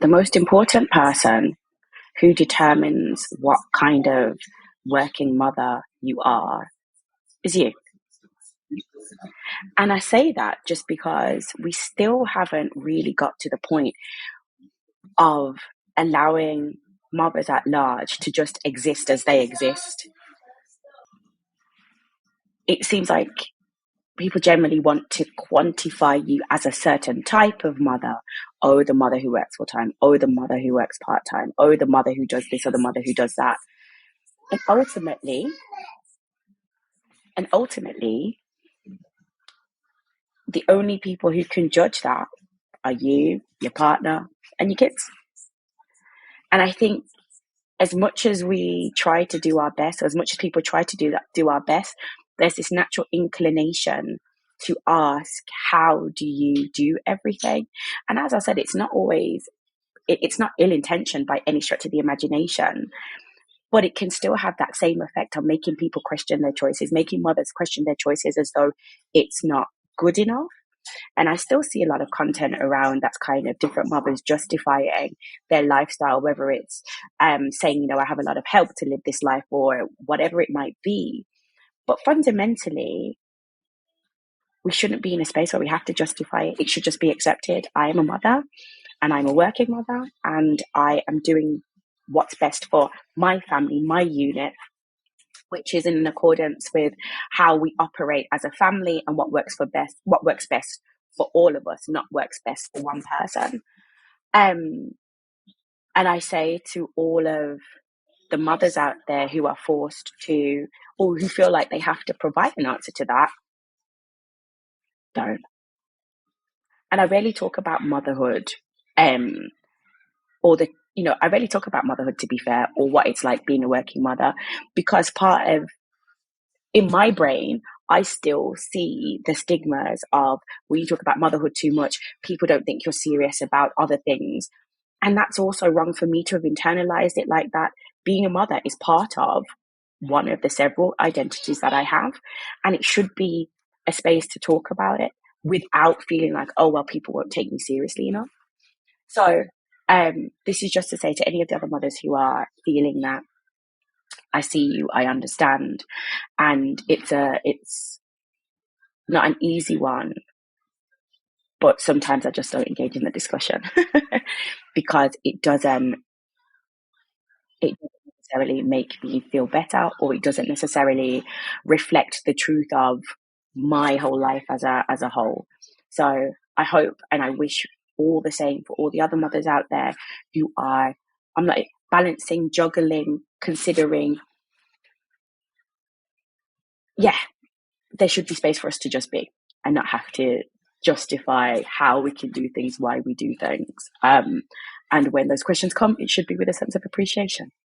The most important person who determines what kind of working mother you are is you. And I say that just because we still haven't really got to the point of allowing mothers at large to just exist as they exist. It seems like people generally want to quantify you as a certain type of mother. Oh, the mother who works full time. Oh, the mother who works part time. Oh, the mother who does this or the mother who does that. And ultimately, the only people who can judge that are you, your partner, and your kids. And I think as much as we try to do our best, or as much as people try to do our best, there's this natural inclination to ask, how do you do everything? And as I said, it's not always, it's not ill intentioned by any stretch of the imagination, but it can still have that same effect on making people question their choices, making mothers question their choices as though it's not good enough. And I still see a lot of content around that's kind of different mothers justifying their lifestyle, whether it's saying, I have a lot of help to live this life or whatever it might be. But fundamentally, we shouldn't be in a space where we have to justify it. It should just be accepted. I am a mother and I'm a working mother and I am doing what's best for my family, my unit, which is in accordance with how we operate as a family and what works best for all of us, not works best for one person. Um, and I say to all of the mothers out there who are forced to, or who feel like they have to provide an answer to that, don't. And I rarely talk about motherhood, um, or I rarely talk about motherhood, to be fair, or what it's like being a working mother, because part of, in my brain, I still see the stigmas of, when you talk about motherhood too much, people don't think you're serious about other things. And that's also wrong for me to have internalized it like that. Being a mother is part of one of the several identities that I have. And it should be a space to talk about it without feeling like, oh, well, people won't take me seriously enough. So this is just to say to any of the other mothers who are feeling that, I see you, I understand. And it's not an easy one, but sometimes I just don't engage in the discussion because it doesn't necessarily make me feel better, or it doesn't necessarily reflect the truth of my whole life as a whole. So I hope and I wish all the same for all the other mothers out there who are, I'm like, balancing, juggling, considering. Yeah, there should be space for us to just be and not have to justify how we can do things, why we do things. And when those questions come, it should be with a sense of appreciation.